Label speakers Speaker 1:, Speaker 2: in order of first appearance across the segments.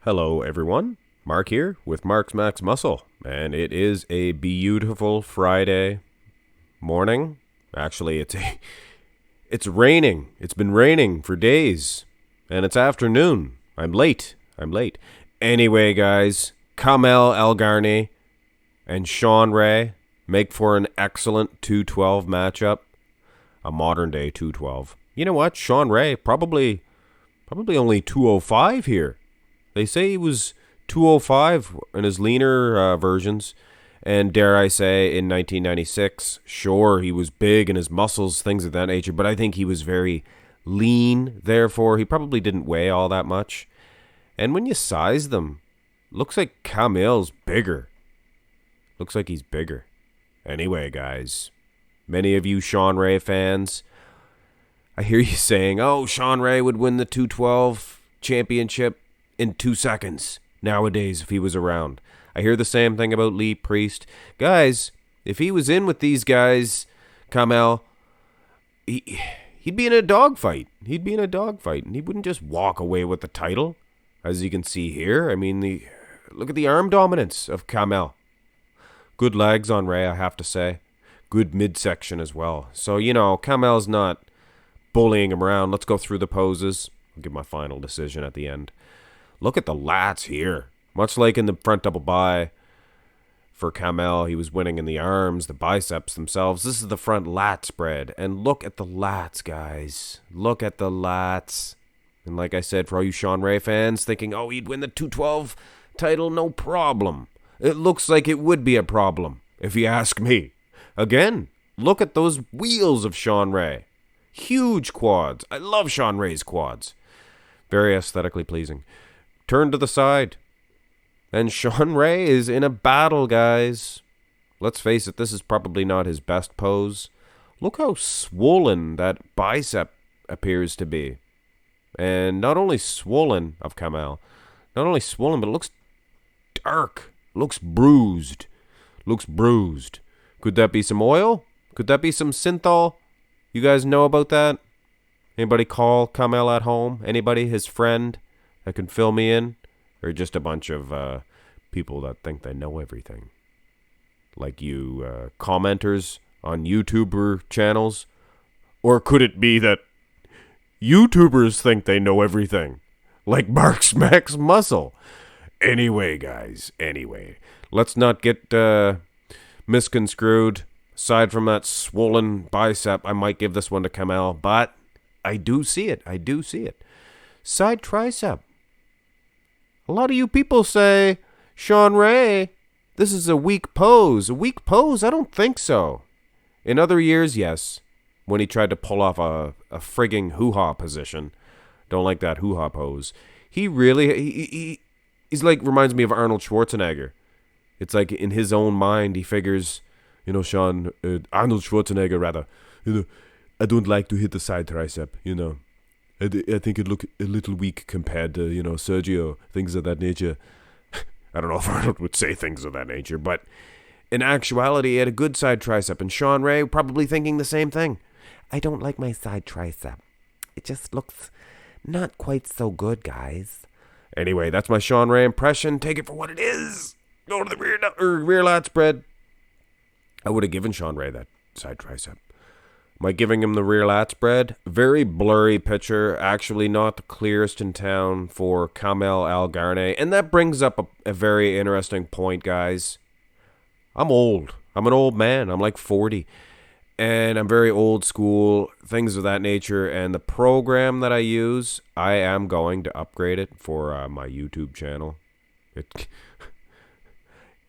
Speaker 1: Hello, everyone. Mark here with Mark's Max Muscle, and it is a beautiful Friday morning. Actually, it's raining. It's been raining for days, and it's afternoon. I'm late. Anyway, guys, Kamal Elgargni and Shawn make for an excellent 212 matchup, a modern day 212. You know what? Shawn probably only 205 here. They say he was 205 in his leaner versions. And dare I say, in 1996, sure, he was big in his muscles, things of that nature, but I think he was very lean. Therefore, he probably didn't weigh all that much. And when you size them, looks like Kamal's bigger. Looks like he's bigger. Anyway, guys, many of you Shawn fans, I hear you saying, oh, Shawn would win the 212 championship in 2 seconds nowadays if he was around. I hear the same thing about Lee Priest. Guys, if he was in with these guys, Kamal, he'd be in a dogfight. He'd be in a dogfight, and he wouldn't just walk away with the title, as you can see here. I mean, look at the arm dominance of Kamal. Good legs on Ray, I have to say. Good midsection as well. So, Kamal's not bullying him around. Let's go through the poses. I'll give my final decision at the end. Look at the lats here. Much like in the front double bi for Kamal, he was winning in the arms, the biceps themselves. This is the front lat spread. And look at the lats, guys. Look at the lats. And like I said, for all you Shawn fans thinking, oh, he'd win the 212 title, no problem. It looks like it would be a problem, if you ask me. Again, look at those wheels of Shawn Huge quads. I love Shawn quads. Very aesthetically pleasing. Turn to the side. And Shawn is in a battle, guys. Let's face it, this is probably not his best pose. Look how swollen that bicep appears to be. And not only swollen of Kamal, not only swollen, but it looks dark. Looks bruised. Could that be some oil? Could that be some synthol? You guys know about that? Anybody call Kamal at home? Anybody, his friend, that can fill me in? Or just a bunch of people that think they know everything? Like you commenters on YouTuber channels? Or could it be that YouTubers think they know everything? Like Mark's Max Muscle? Anyway, guys, let's not get misconstrued. Aside from that swollen bicep, I might give this one to Kamal, but I do see it. Side tricep. A lot of you people say, Shawn this is a weak pose. A weak pose? I don't think so. In other years, yes. When he tried to pull off a frigging hoo-ha position. Don't like that hoo-ha pose. He really, he's like, reminds me of Arnold Schwarzenegger. It's like in his own mind, he figures, Shawn, Arnold Schwarzenegger rather, I don't like to hit the side tricep, I think it look a little weak compared to, Sergio, things of that nature. I don't know if Arnold would say things of that nature, but in actuality, he had a good side tricep, and Shawn probably thinking the same thing. I don't like my side tricep. It just looks not quite so good, guys. Anyway, that's my Shawn impression. Take it for what it is. Go to the rear lat spread. I would have given Shawn that side tricep. Am I giving him the rear lat spread? Very blurry picture. Actually not the clearest in town for Kamal Elgargni. And that brings up a very interesting point, guys. I'm old. I'm an old man. I'm like 40. And I'm very old school, things of that nature. And the program that I use, I am going to upgrade it for my YouTube channel.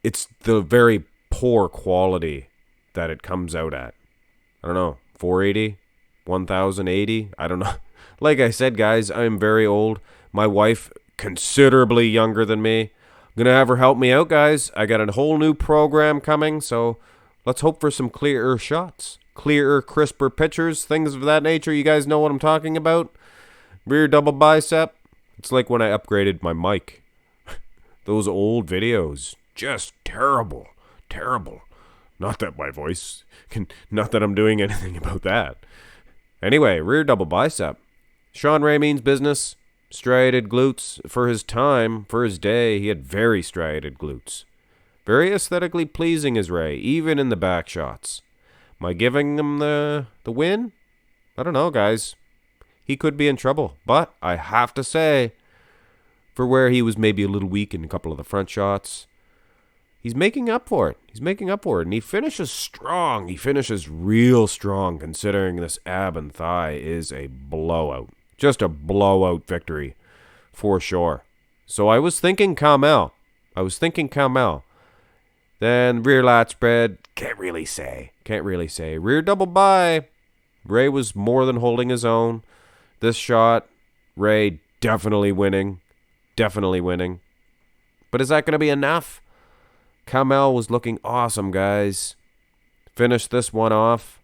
Speaker 1: It's the very poor quality that it comes out at. I don't know, 480, 1080, I don't know. Like I said, guys, I'm very old. My wife, considerably younger than me. I'm going to have her help me out, guys. I got a whole new program coming, so let's hope for some clearer shots. Clearer, crisper pictures, things of that nature. You guys know what I'm talking about? Rear double bicep. It's like when I upgraded my mic. Those old videos. Just terrible. Not that my voice not that I'm doing anything about that. Anyway, rear double bicep. Shawn means business. Striated glutes for his time, for his day. He had very striated glutes. Very aesthetically pleasing is Ray, even in the back shots. Am I giving him the win? I don't know, guys. He could be in trouble. But I have to say, for where he was maybe a little weak in a couple of the front shots, he's making up for it. He's making up for it. And he finishes strong. He finishes real strong, considering this ab and thigh is a blowout. Just a blowout victory, for sure. So I was thinking Kamal. Then rear lat spread, can't really say. Rear double by, Ray was more than holding his own. This shot, Ray definitely winning. But is that going to be enough? Kamal was looking awesome, guys. Finished this one off.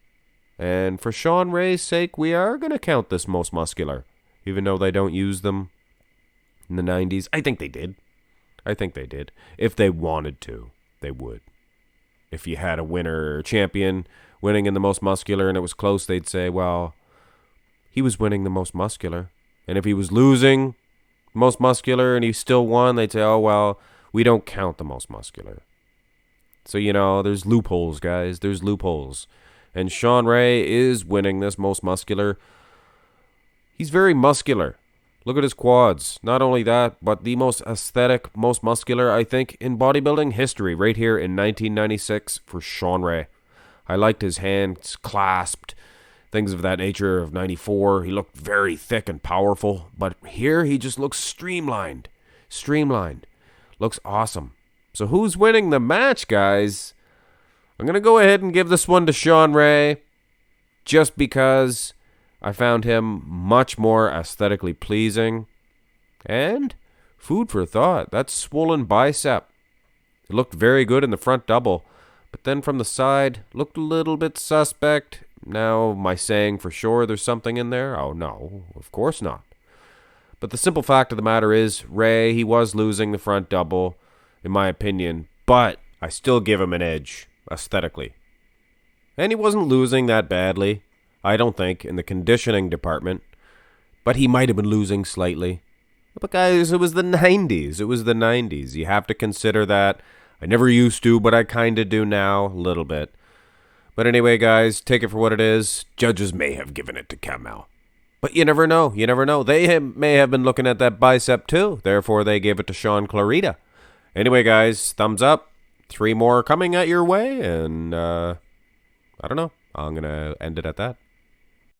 Speaker 1: And for Shawn Ray's sake, we are going to count this most muscular. Even though they don't use them in the 90s. I think they did. If they wanted to, they would. If you had a winner or champion winning in the most muscular and it was close, they'd say, well, he was winning the most muscular. And if he was losing most muscular and he still won, they'd say, oh, well, we don't count the most muscular. So, there's loopholes, guys. There's loopholes. And Shawn Ray is winning this most muscular. He's very muscular. Look at his quads. Not only that, but the most aesthetic, most muscular, I think, in bodybuilding history, right here in 1996 for Shawn Ray. I liked his hands clasped, things of that nature of 94. He looked very thick and powerful, but here he just looks streamlined. Looks awesome. So who's winning the match, guys? I'm going to go ahead and give this one to Shawn Ray just because I found him much more aesthetically pleasing. And food for thought. That swollen bicep. It looked very good in the front double, but then from the side, looked a little bit suspect. Now, am I saying for sure there's something in there? Oh, no, of course not. But the simple fact of the matter is, Ray, he was losing the front double, in my opinion, but I still give him an edge, aesthetically. And he wasn't losing that badly, I don't think, in the conditioning department, but he might have been losing slightly. But guys, it was the 90s. You have to consider that. I never used to, but I kind of do now, a little bit. But anyway, guys, take it for what it is. Judges may have given it to Kamal. But you never know. They may have been looking at that bicep too. Therefore, they gave it to Shawn Clarita. Anyway, guys, thumbs up. 3 more coming at your way. And, I don't know. I'm going to end it at that.